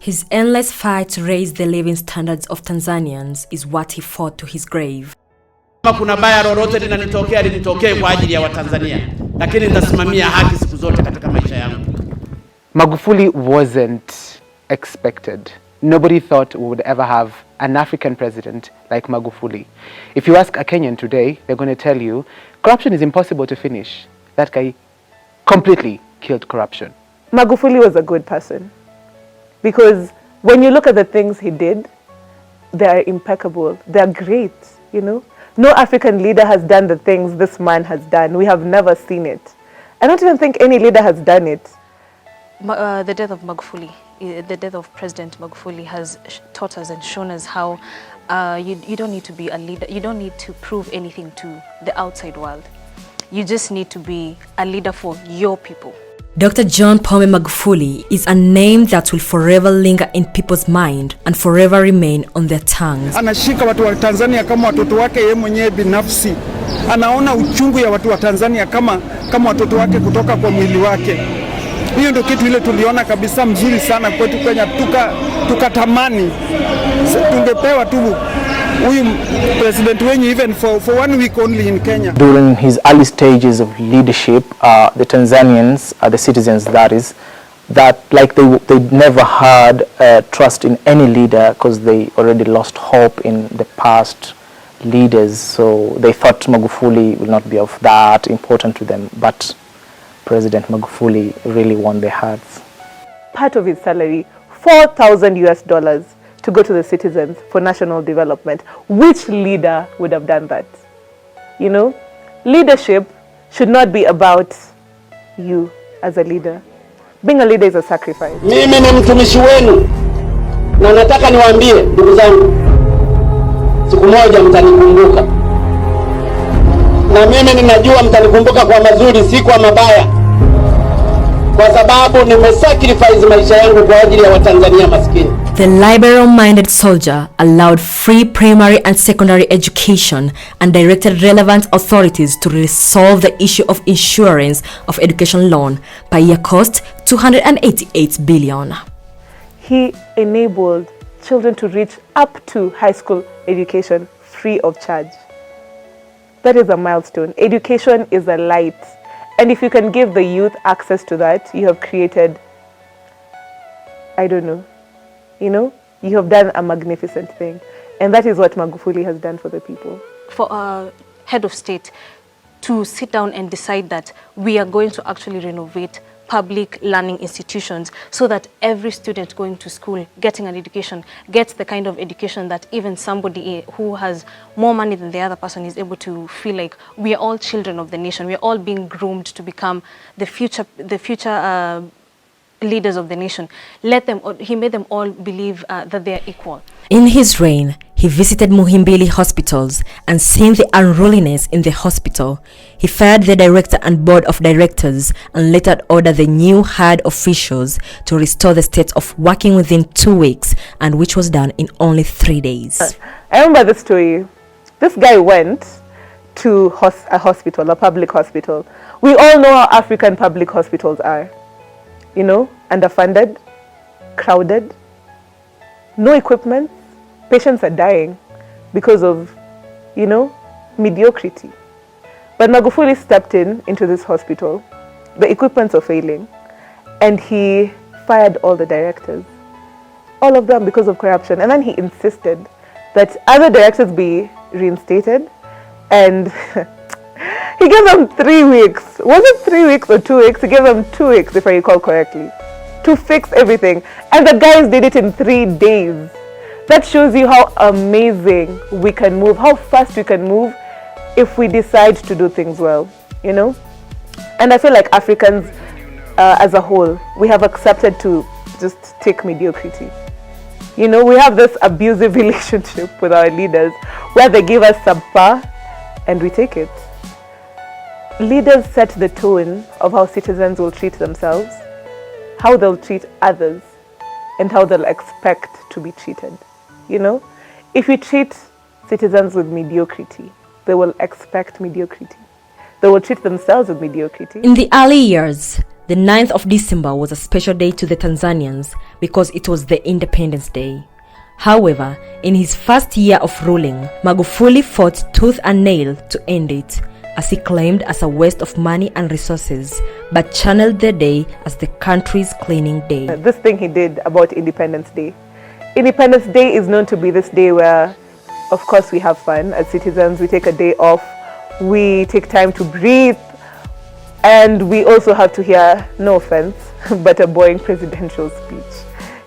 His endless fight to raise the living standards of Tanzanians is what he fought to his grave. Kama kuna baya lolote linanitokea linitokee kwa ajili ya Watanzania, lakini nitasimamia haki siku zote katika maisha yangu. Magufuli wasn't expected. Nobody thought we would ever have an African president like Magufuli. If you ask a Kenyan today, they're going to tell you, corruption is impossible to finish. That guy completely killed corruption. Magufuli was a good person. Because when you look at the things he did, they are impeccable. They are great, you know. No African leader has done the things this man has done. We have never seen it. I don't even think any leader has done it. The death of Magufuli, the death of President Magufuli has taught us and shown us how you don't need to be a leader. You don't need to prove anything to the outside world. You just need to be a leader for your people. Dr. John Pombe Magufuli is a name that will forever linger in people's mind and forever remain on their tongues. Anashika watu wa Tanzania kama watoto wake yeye mwenyewe binafsi. Anaona uchungu ya watu wa Tanzania kama watoto wake kutoka kwa mwili wake. Hiyo ndio kitu ile tuliona kabisa mzuri sana kwetu Kenya, tukatamani tungepewa tu huyu president wenyu even for 1 week only in Kenya. During his early stages of leadership, the Tanzanians, the citizens that is, that like they never had trust in any leader because they already lost hope in the past leaders. So they thought Magufuli will not be of that important to them, but President Magufuli really won their hearts. Part of his salary, $4,000 to go to the citizens for national development. Which leader would have done that? You know, leadership should not be about you as a leader. Being a leader is a sacrifice. Mimi ni mtumishi wenu na nataka niwaambie ndugu zangu, siku moja mtanikumbuka. Na mimi ninajua mtanikumbuka kwa mazuri, si kwa mabaya. Kwa sababu nimesacrifice maisha yangu kwa ajili ya Watanzania maskini. The liberal-minded soldier allowed free primary and secondary education and directed relevant authorities to resolve the issue of insurance of education loan, per year cost $288 billion. He enabled children to reach up to high school education free of charge. That is a milestone. Education is a light. And if you can give the youth access to that, you have created, I don't know, you know, you have done a magnificent thing. And that is what Magufuli has done for the people. For a head of state to sit down and decide that we are going to actually renovate public learning institutions so that every student going to school, getting an education, gets the kind of education that even somebody who has more money than the other person is able to feel like we are all children of the nation. We are all being groomed to become the future leaders of the nation. He made them all believe that they are equal. In his reign, he visited Muhimbili hospitals and seen the unruliness in the hospital. He fired the director and board of directors and later ordered the new hired officials to restore the state of working within 2 weeks, and which was done in only 3 days. I remember the story. This guy went to a hospital, a public hospital. We all know how African public hospitals are. You know, underfunded, crowded, no equipment. Patients are dying because of, you know, mediocrity. But Magufuli stepped into this hospital. The equipments are failing. And he fired all the directors. All of them because of corruption. And then he insisted that other directors be reinstated. And he gave them 3 weeks. Was it 3 weeks or 2 weeks? He gave them 2 weeks, if I recall correctly, to fix everything. And the guys did it in 3 days. That shows you how amazing we can move, how fast we can move if we decide to do things well, you know? And I feel like Africans as a whole, we have accepted to just take mediocrity. You know, we have this abusive relationship with our leaders where they give us subpar and we take it. Leaders set the tone of how citizens will treat themselves, how they'll treat others, and how they'll expect to be treated. You know, if you treat citizens with mediocrity, they will expect mediocrity. They will treat themselves with mediocrity. In the early years, The 9th of December was a special day to the Tanzanians because it was the Independence Day. However, in his first year of ruling, Magufuli fought tooth and nail to end it, as he claimed as a waste of money and resources, but channeled the day as the country's cleaning day. This thing he did about Independence Day. Independence Day is known to be this day where, of course, we have fun as citizens. We take a day off, we take time to breathe, and we also have to hear, no offense, but a boring presidential speech,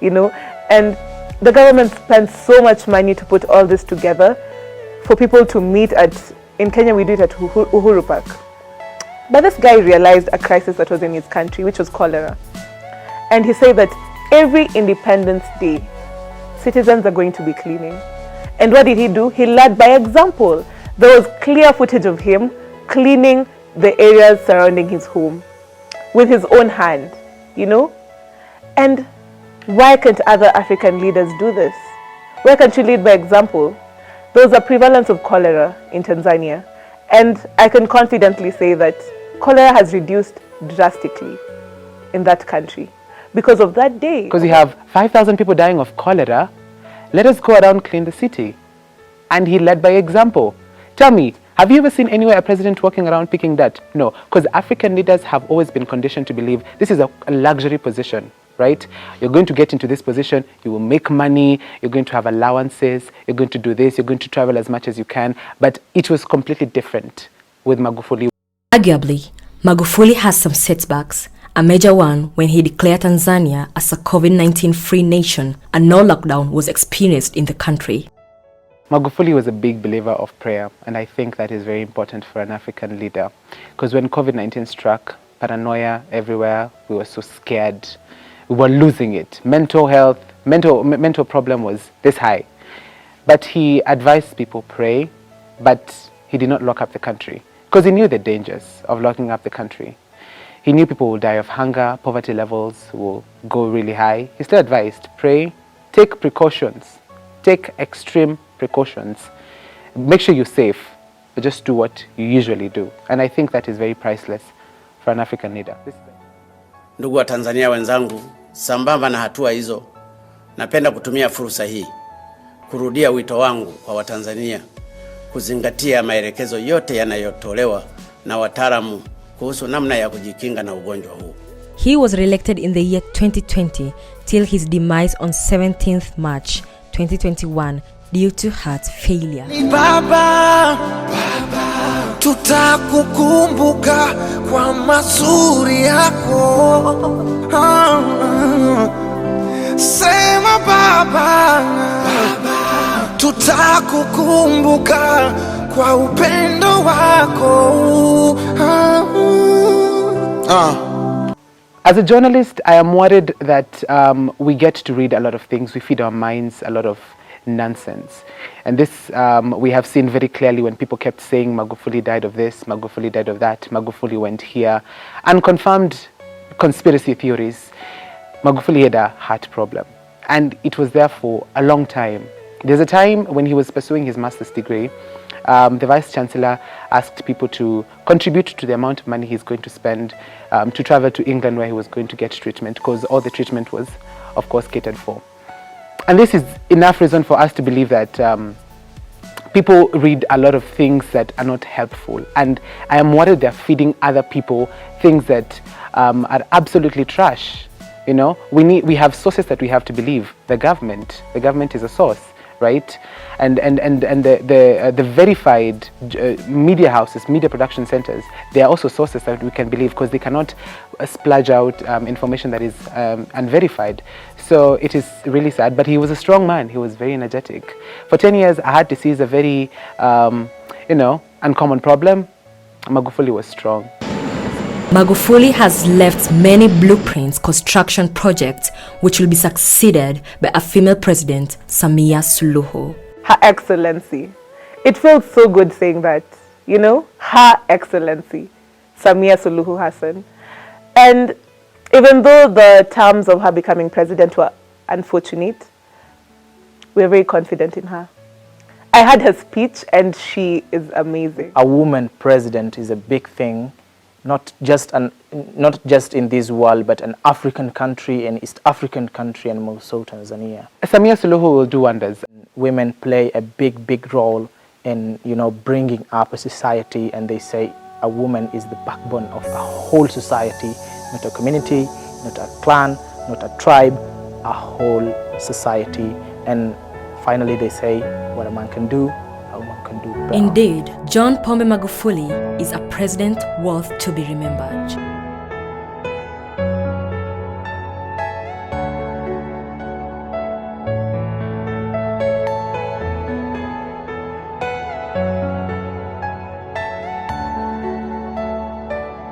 you know. And the government spends so much money to put all this together for people to meet at, in Kenya we do it at Uhuru Park. But this guy realized a crisis that was in his country, which was cholera. And he said that every Independence Day, citizens are going to be cleaning. And what did he do? He led by example. There was clear footage of him cleaning the areas surrounding his home with his own hand, you know? And why can't other African leaders do this? Why can't you lead by example? There was a prevalence of cholera in Tanzania, and I can confidently say that cholera has reduced drastically in that country because of that day. Because you have 5,000 people dying of cholera, let us go around clean the city. And he led by example. Tell me, have you ever seen anywhere a president walking around picking dirt? No, because African leaders have always been conditioned to believe this is a luxury position, right? You're going to get into this position, you will make money, you're going to have allowances, you're going to do this, you're going to travel as much as you can. But it was completely different with Magufuli. Arguably, Magufuli has some setbacks. A major one when he declared Tanzania as a COVID-19 free nation and no lockdown was experienced in the country. Magufuli was a big believer of prayer, and I think that is very important for an African leader. Because when COVID-19 struck, paranoia everywhere, we were so scared. We were losing it. Mental health, mental problem was this high. But he advised people pray, but he did not lock up the country. Because he knew the dangers of locking up the country. He knew people will die of hunger, poverty levels will go really high. He still advised, pray, take precautions, take extreme precautions. Make sure you're safe, but just do what you usually do. And I think that is very priceless for an African leader. Ndugu wa Tanzania wenzangu, sambamba na hatua hizo, napenda kutumia fursa hii kurudia wito wangu kwa Watanzania kuzingatia maelekezo yote yanayotolewa na wataalamu kuhusu namna ya kujikinga na ugonjwa huu. He was reelected in the year 2020 till his demise on 17th March 2021 due to heart failure. Baba, tutakukumbuka kwa mazuri yako. Sema baba, tutakukumbuka kwa upendo wako. As a journalist, I am worried that we get to read a lot of things. We feed our minds a lot of nonsense. And this we have seen very clearly when people kept saying Magufuli died of this, Magufuli died of that, Magufuli went here. Unconfirmed conspiracy theories. Magufuli had a heart problem. And it was there for a long time. There's a time when he was pursuing his master's degree, the Vice Chancellor asked people to contribute to the amount of money he's going to spend to travel to England where he was going to get treatment, because all the treatment was, of course, catered for. And this is enough reason for us to believe that people read a lot of things that are not helpful. And I am worried they're feeding other people things that are absolutely trash. You know, we have sources that we have to believe. The government is a source, right? And the verified media houses, media production centers, they are also sources that we can believe, because they cannot splurge out information that is unverified. So it is really sad, but he was a strong man. He was very energetic. For 10 years, heart disease, a very, uncommon problem. Magufuli was strong. Magufuli has left many blueprints, construction projects, which will be succeeded by a female president, Samia Suluhu. Her Excellency. It feels so good saying that, you know, Her Excellency, Samia Suluhu Hassan. And even though the terms of her becoming president were unfortunate, we're very confident in her. I heard her speech and she is amazing. A woman president is a big thing not just in this world, but an African country, an East African country, and also Tanzania. Samia Suluhu will do wonders. Women play a big role in, you know, bringing up a society, and they say a woman is the backbone of a whole society, not a community, not a clan, not a tribe, a whole society. And finally they say, what a man can do, a woman can do better. Indeed, John Pombe Magufuli is a president worth to be remembered.